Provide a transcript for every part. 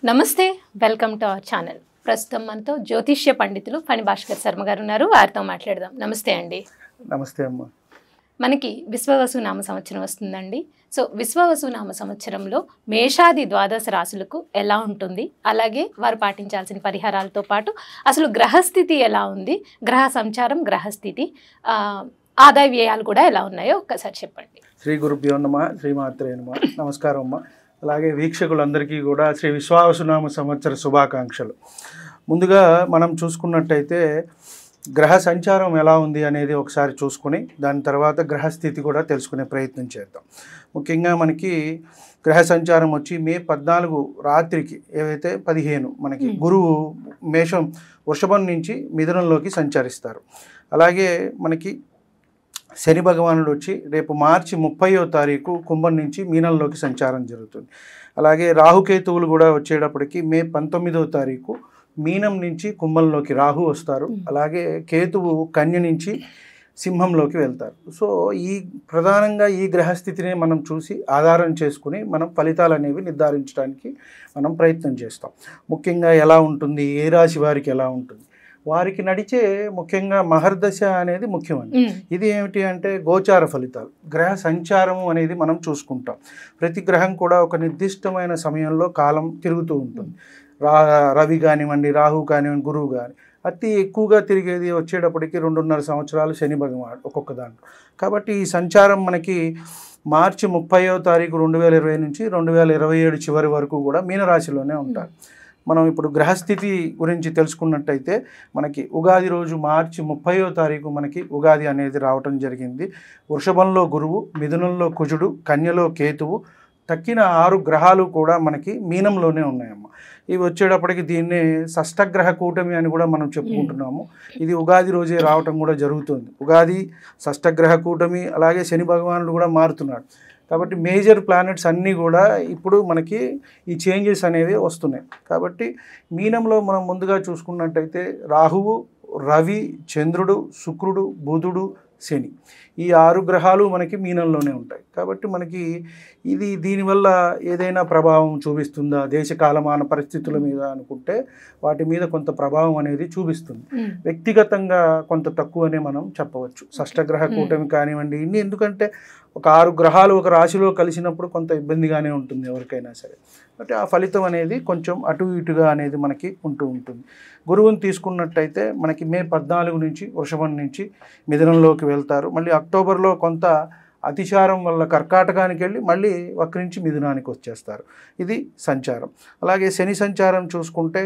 నమస్తే welcome to our channel. ప్రస్తుతం మనతో జ్యోతిష్య పండితులు ఫణి భాస్కర్ శర్మ గారు ఉన్నారు. వారితో మాట్లాడదాం. నమస్తే అండి. నమస్తే అమ్మ. మనకి విశ్వవసు నామ సంవత్సరం వస్తుందండి. సో విశ్వవసు నామ సంవత్సరంలో మేషాది ద్వాదశ రాశులకు ఎలా ఉంటుంది, అలాగే వారు పాటించాల్సిన పరిహారాలతో పాటు అసలు గ్రహస్థితి ఎలా ఉంది, గ్రహ సంచారం, గ్రహస్థితి, ఆదాయ వ్యయాలు కూడా ఎలా ఉన్నాయో ఒక్కసారి చెప్పండి. శ్రీ గురుభ్యో నమః, శ్రీమాత్రే నమః. నమస్కారం అమ్మ. అలాగే వీక్షకులందరికీ కూడా శ్రీ విశ్వావసునామ సంవత్సర శుభాకాంక్షలు. ముందుగా మనం చూసుకున్నట్టయితే గ్రహ సంచారం ఎలా ఉంది అనేది ఒకసారి చూసుకుని దాని తర్వాత గ్రహస్థితి కూడా తెలుసుకునే ప్రయత్నం చేద్దాం. ముఖ్యంగా మనకి గ్రహ సంచారం వచ్చి మే 14 రాత్రికి ఏవైతే 15 మనకి గురువు వృషభం నుంచి మిథునంలోకి సంచరిస్తారు. అలాగే మనకి శని భగవానుడు వచ్చి రేపు మార్చి 30వ తారీఖు కుంభం నుంచి మీనంలోకి సంచారం జరుగుతుంది. అలాగే రాహుకేతువులు కూడా వచ్చేటప్పటికి మే 19వ తారీఖు మీనం నుంచి కుంభంలోకి రాహు వస్తారు. అలాగే కేతువు కన్య నుంచి సింహంలోకి వెళ్తారు. సో ప్రధానంగా ఈ గ్రహస్థితిని మనం చూసి ఆధారం చేసుకుని మనం ఫలితాలు అనేవి నిర్ధారించడానికి మనం ప్రయత్నం చేస్తాం. ముఖ్యంగా ఎలా ఉంటుంది, ఏ రాశి వారికి ఎలా ఉంటుంది, వారికి నడిచే ముఖ్యంగా మహర్దశ అనేది ముఖ్యమండి. ఇది ఏమిటి అంటే గోచార ఫలితాలు, గ్రహ సంచారము అనేది మనం చూసుకుంటాం. ప్రతి గ్రహం కూడా ఒక నిర్దిష్టమైన సమయంలో కాలం తిరుగుతూ ఉంటుంది. రవి కానివ్వండి, రాహు కానివ్వండి, గురువు కానీ అతి ఎక్కువగా తిరిగేది వచ్చేటప్పటికి 2.5 సంవత్సరాలు శని భగవానుడు ఒక్కొక్క దాంట్లో. కాబట్టి ఈ సంచారం మనకి మార్చి 30వ తారీఖు 2020 నుంచి 2027 చివరి వరకు కూడా మీనరాశిలోనే ఉంటారు. మనం ఇప్పుడు గ్రహస్థితి గురించి తెలుసుకున్నట్టయితే మనకి ఉగాది రోజు మార్చి 30వ తారీఖు మనకి ఉగాది అనేది రావటం జరిగింది. వృషభంలో గురువు, మిథునంలో కుజుడు, కన్యలో కేతువు, తక్కిన 6 గ్రహాలు కూడా మనకి మీనంలోనే ఉన్నాయమ్మ. ఇవి వచ్చేటప్పటికి దీన్ని షష్టగ్రహ కూటమి అని కూడా మనం చెప్పుకుంటున్నాము. ఇది ఉగాది రోజే రావటం కూడా జరుగుతుంది. ఉగాది, షష్టగ్రహ కూటమి, అలాగే శని భగవానుడు కూడా మారుతున్నాడు. కాబట్టి మేజర్ ప్లానెట్స్ అన్నీ కూడా ఇప్పుడు మనకి ఈ చేంజెస్ అనేవి వస్తున్నాయి. కాబట్టి మీనంలో మనం ముందుగా చూసుకున్నట్టయితే రాహువు, రవి, చంద్రుడు, శుక్రుడు, బుధుడు, శని, ఈ 6 గ్రహాలు మనకి మీనంలోనే ఉంటాయి. కాబట్టి మనకి దీనివల్ల ఏదైనా ప్రభావం చూపిస్తుందా దేశకాలమాన పరిస్థితుల మీద అనుకుంటే వాటి మీద కొంత ప్రభావం అనేది చూపిస్తుంది. వ్యక్తిగతంగా కొంత తక్కువనే మనం చెప్పవచ్చు. షష్టగ్రహ కూటమి కానివ్వండి, ఎందుకంటే ఒక 6 గ్రహాలు ఒక రాశిలో కలిసినప్పుడు కొంత ఇబ్బందిగానే ఉంటుంది ఎవరికైనా సరే. అంటే ఆ ఫలితం అనేది కొంచెం అటు ఇటుగా అనేది మనకి ఉంటూ ఉంటుంది. గురువుని తీసుకున్నట్టయితే మనకి మే 14 నుంచి వృషభం నుంచి మిథునంలోకి వెళ్తారు. మళ్ళీ అక్టోబర్లో కొంత అతిచారం వల్ల కర్కాటకానికి వెళ్ళి మళ్ళీ వక్రించి మిథునానికి వచ్చేస్తారు. ఇది సంచారం. అలాగే శని సంచారం చూసుకుంటే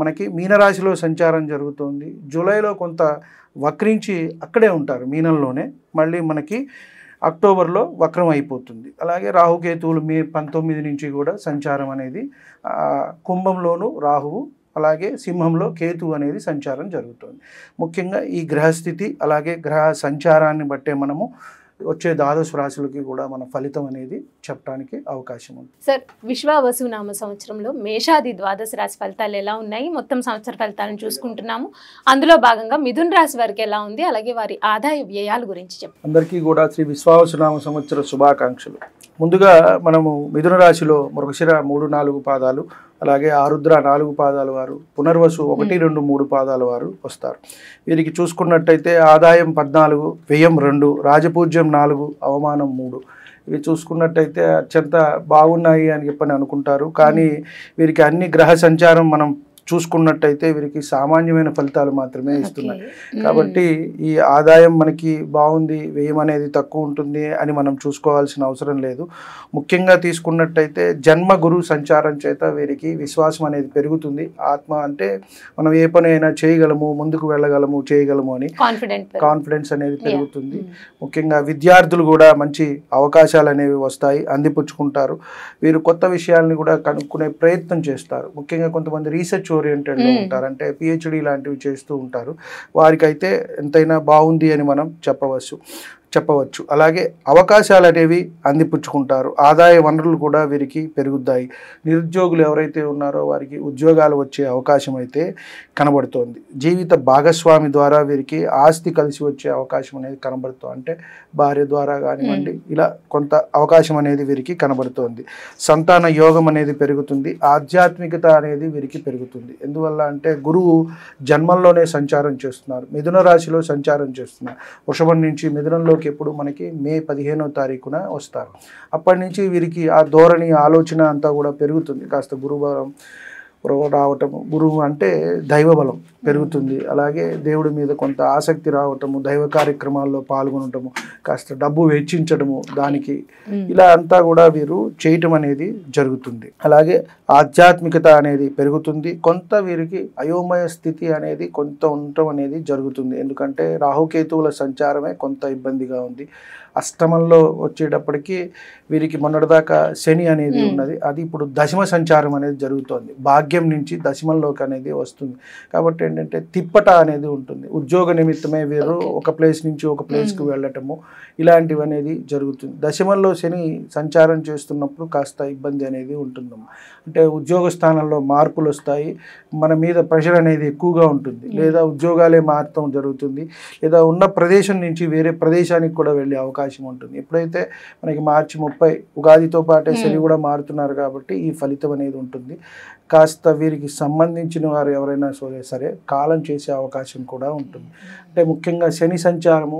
మనకి మీనరాశిలో సంచారం జరుగుతుంది. జూలైలో కొంత వక్రించి అక్కడే ఉంటారు మీనంలోనే, మళ్ళీ మనకి అక్టోబర్లో వక్రం అయిపోతుంది. అలాగే రాహుకేతువులు మే 19 నుంచి కూడా సంచారం అనేది కుంభంలోను రాహువు, అలాగే సింహంలో కేతువు అనేది సంచారం జరుగుతుంది. ముఖ్యంగా ఈ గ్రహస్థితి అలాగే గ్రహ సంచారాన్ని బట్టే మనము వచ్చే ద్వాదశ రాశులకి కూడా మన ఫలితం అనేది చెప్పడానికి అవకాశం ఉంది. సార్, విశ్వవసు నామ సంవత్సరంలో మేషాది ద్వాదశ రాశి ఫలితాలు ఎలా ఉన్నాయి, మొత్తం సంవత్సర ఫలితాలను చూసుకుంటున్నాము. అందులో భాగంగా మిథున రాశి వారికి ఎలా ఉంది, అలాగే వారి ఆదాయ వ్యయాల గురించి చెప్పండి. అందరికీ కూడా శ్రీ విశ్వవసునామ సంవత్సర శుభాకాంక్షలు. ముందుగా మనము మిథున రాశిలో మృగశిర 3, 4 పాదాలు, అలాగే ఆరుద్ర 4 పాదాల వారు, పునర్వసు 1, 2, 3 పాదాల వారు వస్తారు. వీరికి చూసుకున్నట్టయితే ఆదాయం 14, వ్యయం 2, రాజపూజ్యం 4, అవమానం 3. ఇవి చూసుకున్నట్టయితే అత్యంత బాగున్నాయి అని చెప్పని అనుకుంటారు. కానీ వీరికి అన్ని గ్రహ సంచారం మనం చూసుకున్నట్టయితే వీరికి సామాన్యమైన ఫలితాలు మాత్రమే ఇస్తున్నాయి. కాబట్టి ఈ ఆదాయం మనకి బాగుంది, వ్యయం అనేది తక్కువ ఉంటుంది అని మనం చూసుకోవాల్సిన అవసరం లేదు. ముఖ్యంగా తీసుకున్నట్టయితే జన్మ గురువు సంచారం చేత వీరికి విశ్వాసం అనేది పెరుగుతుంది. ఆత్మ అంటే మనం ఏ పని అయినా చేయగలము, ముందుకు వెళ్ళగలము, చేయగలము అని కాన్ఫిడెన్స్ అనేది పెరుగుతుంది. ముఖ్యంగా విద్యార్థులు కూడా మంచి అవకాశాలు అనేవి వస్తాయి, అందిపుచ్చుకుంటారు. వీరు కొత్త విషయాలను కూడా కనుక్కునే ప్రయత్నం చేస్తారు. ముఖ్యంగా కొంతమంది రీసెర్చ్ ఓరియంటెడ్లో ఉంటారు, అంటే పిహెచ్డి లాంటివి చేస్తూ ఉంటారు. వారికైతే ఎంతైనా బాగుంది అని మనం చెప్పవచ్చు. చెప్పవచ్చు. అలాగే అవకాశాలు అనేవి అందిపుచ్చుకుంటారు. ఆదాయ వనరులు కూడా వీరికి పెరుగుతాయి. నిరుద్యోగులు ఎవరైతే ఉన్నారో వారికి ఉద్యోగాలు వచ్చే అవకాశం అయితే కనబడుతోంది. జీవిత భాగస్వామి ద్వారా వీరికి ఆస్తి కలిసి వచ్చే అవకాశం అనేది కనబడుతుంది. అంటే భార్య ద్వారా కానివ్వండి, ఇలా కొంత అవకాశం అనేది వీరికి కనబడుతోంది. సంతాన యోగం అనేది పెరుగుతుంది. ఆధ్యాత్మికత అనేది వీరికి పెరుగుతుంది. ఎందువల్ల అంటే గురువు జన్మంలోనే సంచారం చేస్తున్నారు, మిథున రాశిలో సంచారం చేస్తున్నారు. వృషభం నుంచి మిథునంలో ఎప్పుడు మనకి మే 15వ తారీఖున వస్తారు. అప్పటి నుంచి వీరికి ఆ ధోరణి ఆలోచన అంతా కూడా పెరుగుతుంది. కాస్త గురుబలం రావటము, గురువు అంటే దైవబలం పెరుగుతుంది. అలాగే దేవుడి మీద కొంత ఆసక్తి రావటము, దైవ కార్యక్రమాల్లో పాల్గొనటము, కాస్త డబ్బు వెచ్చించడము దానికి, ఇలా అంతా కూడా వీరు చేయటం అనేది జరుగుతుంది. అలాగే ఆధ్యాత్మికత అనేది పెరుగుతుంది. కొంత వీరికి అయోమయ స్థితి అనేది కొంత ఉండటం అనేది జరుగుతుంది. ఎందుకంటే రాహుకేతువుల సంచారమే కొంత ఇబ్బందిగా ఉంది. అష్టమంలో వచ్చేటప్పటికి వీరికి మొన్నటిదాకా శని అనేది ఉన్నది, అది ఇప్పుడు దశమ సంచారం అనేది జరుగుతోంది. భాగ్యం నుంచి దశమంలోకి అనేది వస్తుంది. కాబట్టి ఏంటంటే తిప్పట అనేది ఉంటుంది. ఉద్యోగ నిమిత్తమే వీరు ఒక ప్లేస్ నుంచి ఒక ప్లేస్కి వెళ్ళటము ఇలాంటివి అనేది జరుగుతుంది. దశమంలో శని సంచారం చేస్తున్నప్పుడు కాస్త ఇబ్బంది అనేది ఉంటుందమ్మా. అంటే ఉద్యోగ స్థానంలో మార్పులు వస్తాయి, మన మీద ప్రెషర్ అనేది ఎక్కువగా ఉంటుంది, లేదా ఉద్యోగాలే మారటం జరుగుతుంది, లేదా ఉన్న ప్రదేశం నుంచి వేరే ప్రదేశానికి కూడా వెళ్ళే అవకాశం ఉంటుంది. ఎప్పుడైతే మనకి మార్చి 30 ఉగాదితో పాటే శని కూడా మారుతున్నారు కాబట్టి ఈ ఫలితం అనేది ఉంటుంది. కాస్త వీరికి సంబంధించిన వారు ఎవరైనా సరే కాలం చేసే అవకాశం కూడా ఉంటుంది. అంటే ముఖ్యంగా శని సంచారము,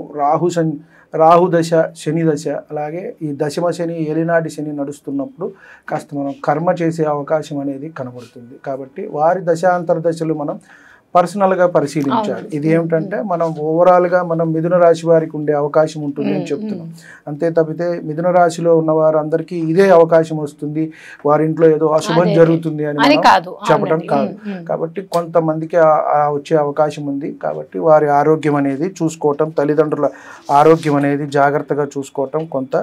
రాహు దశ, శని దశ, అలాగే ఈ దశమ శని, ఏలినాటి శని నడుస్తున్నప్పుడు కాస్త మనం కర్మ చేసే అవకాశం అనేది కనబడుతుంది. కాబట్టి వారి దశాంతర దశలు మనం పర్సనల్గా పరిశీలించాలి. ఇది ఏమిటంటే మనం ఓవరాల్గా మనం మిథున రాశి వారికి ఉండే అవకాశం ఉంటుంది అని చెప్తున్నాం. అంతే తప్పితే మిథున రాశిలో ఉన్న వారందరికీ ఇదే అవకాశం వస్తుంది, వారింట్లో ఏదో అశుభం జరుగుతుంది అని చెప్పడం కాదు. కాబట్టి కొంతమందికి వచ్చే అవకాశం ఉంది. కాబట్టి వారి ఆరోగ్యం అనేది చూసుకోవటం, తల్లిదండ్రుల ఆరోగ్యం అనేది జాగ్రత్తగా చూసుకోవటం కొంత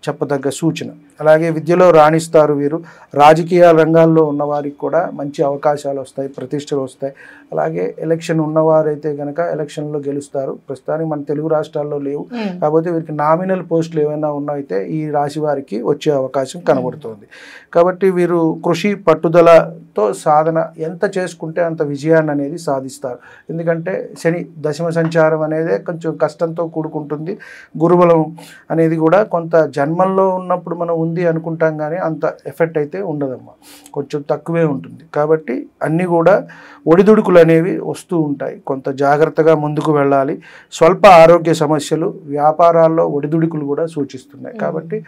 చెప్పదగ్గ సూచన. అలాగే విద్యలో రాణిస్తారు వీరు. రాజకీయ రంగాల్లో ఉన్నవారికి కూడా మంచి అవకాశాలు వస్తాయి, ప్రతిష్టలు వస్తాయి. అలాగే ఎలక్షన్ ఉన్నవారైతే కనుక ఎలక్షన్లో గెలుస్తారు. ప్రస్తుతానికి మన తెలుగు రాష్ట్రాల్లో లేవు, కాకపోతే వీరికి నామినల్ పోస్టులు ఏమైనా ఉన్నాయితే ఈ రాశి వారికి వచ్చే అవకాశం కనబడుతుంది. కాబట్టి వీరు కృషి పట్టుదలతో సాధన ఎంత చేసుకుంటే అంత విజయాన్ని అనేది సాధిస్తారు. ఎందుకంటే శని దశమ సంచారం అనేది కొంచెం కష్టంతో కూడుకుంటుంది. గురుబలం అనేది కూడా కొంత జన్మంలో ఉన్నప్పుడు మనం ఉంది అనుకుంటాం, కానీ అంత ఎఫెక్ట్ అయితే ఉండదమ్మా, కొంచెం తక్కువే ఉంటుంది. కాబట్టి అన్నీ కూడా ఒడిదుడుకులు అనేవి వస్తూ ఉంటాయి. కొంత జాగ్రత్తగా ముందుకు వెళ్ళాలి. స్వల్ప ఆరోగ్య సమస్యలు, వ్యాపారాల్లో ఒడిదుడుకులు కూడా సూచిస్తున్నాయి. కాబట్టి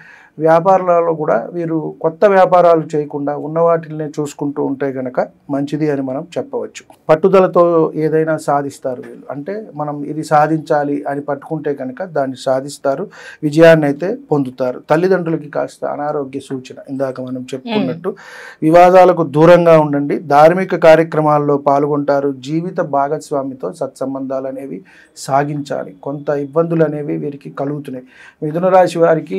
వ్యాపారాలలో కూడా వీరు కొత్త వ్యాపారాలు చేయకుండా ఉన్న వాటిని చూసుకుంటూ ఉంటే కనుక మంచిది అని మనం చెప్పవచ్చు. పట్టుదలతో ఏదైనా సాధిస్తారు వీళ్ళు. అంటే మనం ఇది సాధించాలి అని పట్టుకుంటే కనుక దాన్ని సాధిస్తారు, విజయాన్ని అయితే పొందుతారు. తల్లిదండ్రులకి కాస్త అనారోగ్య సూచన, ఇందాక మనం చెప్పుకున్నట్టు వివాదాలకు దూరంగా ఉండండి. ధార్మిక కార్యక్రమాల్లో పాల్గొంటారు. జీవిత భాగస్వామితో సత్సంబంధాలు అనేవి సాగించాలి. కొంత ఇబ్బందులు అనేవి వీరికి కలుగుతున్నాయి. మిథున రాశి వారికి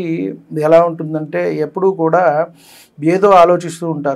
ఎలా ఉంటుందంటే ఎప్పుడూ కూడా ఏదో ఆలోచిస్తూ ఉంటారు.